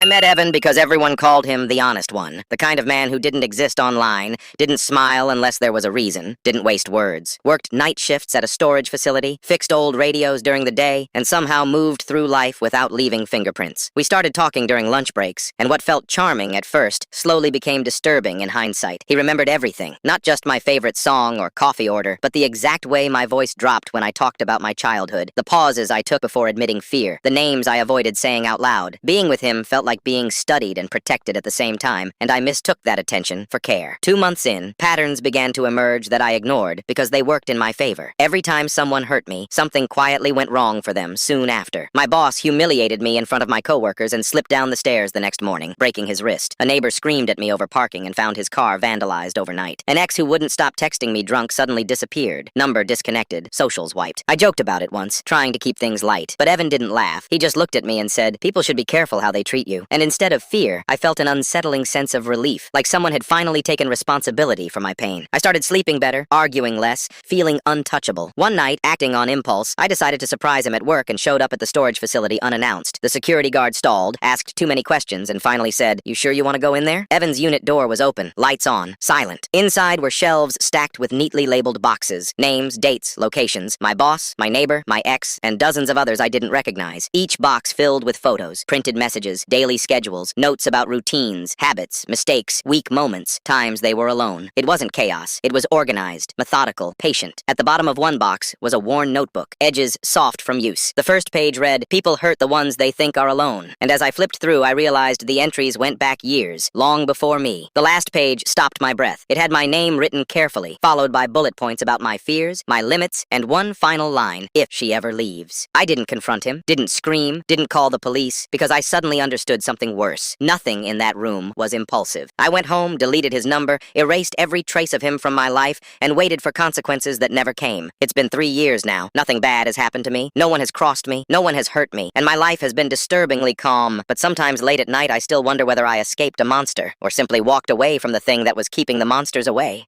I met Evan because everyone called him the honest one, the kind of man who didn't exist online, didn't smile unless there was a reason, didn't waste words, worked night shifts at a storage facility, fixed old radios during the day, and somehow moved through life without leaving fingerprints. We started talking during lunch breaks, and what felt charming at first slowly became disturbing in hindsight. He remembered everything, not just my favorite song or coffee order, but the exact way my voice dropped when I talked about my childhood, the pauses I took before admitting fear, the names I avoided saying out loud. Being with him felt like being studied and protected at the same time, and I mistook that attention for care. 2 months in, patterns began to emerge that I ignored because they worked in my favor. Every time someone hurt me, something quietly went wrong for them soon after. My boss humiliated me in front of my coworkers and slipped down the stairs the next morning, breaking his wrist. A neighbor screamed at me over parking and found his car vandalized overnight. An ex who wouldn't stop texting me drunk suddenly disappeared. Number disconnected. Socials wiped. I joked about it once, trying to keep things light. But Evan didn't laugh. He just looked at me and said, "People should be careful how they treat you." And instead of fear, I felt an unsettling sense of relief, like someone had finally taken responsibility for my pain. I started sleeping better, arguing less, feeling untouchable. One night, acting on impulse, I decided to surprise him at work and showed up at the storage facility unannounced. The security guard stalled, asked too many questions, and finally said, "You sure you want to go in there?" Evan's unit door was open, lights on, silent. Inside were shelves stacked with neatly labeled boxes, names, dates, locations, my boss, my neighbor, my ex, and dozens of others I didn't recognize. Each box filled with photos, printed messages, daily schedules, notes about routines, habits, mistakes, weak moments, times they were alone. It wasn't chaos. It was organized, methodical, patient. At the bottom of one box was a worn notebook, edges soft from use. The first page read, "People hurt the ones they think are alone." And as I flipped through, I realized the entries went back years, long before me. The last page stopped my breath. It had my name written carefully, followed by bullet points about my fears, my limits, and one final line, "If she ever leaves." I didn't confront him, didn't scream, didn't call the police, because I suddenly understood something worse. Nothing in that room was impulsive. I went home, deleted his number, erased every trace of him from my life, and waited for consequences that never came. It's been 3 years now. Nothing bad has happened to me. No one has crossed me. No one has hurt me. And my life has been disturbingly calm. But sometimes late at night I still wonder whether I escaped a monster, or simply walked away from the thing that was keeping the monsters away.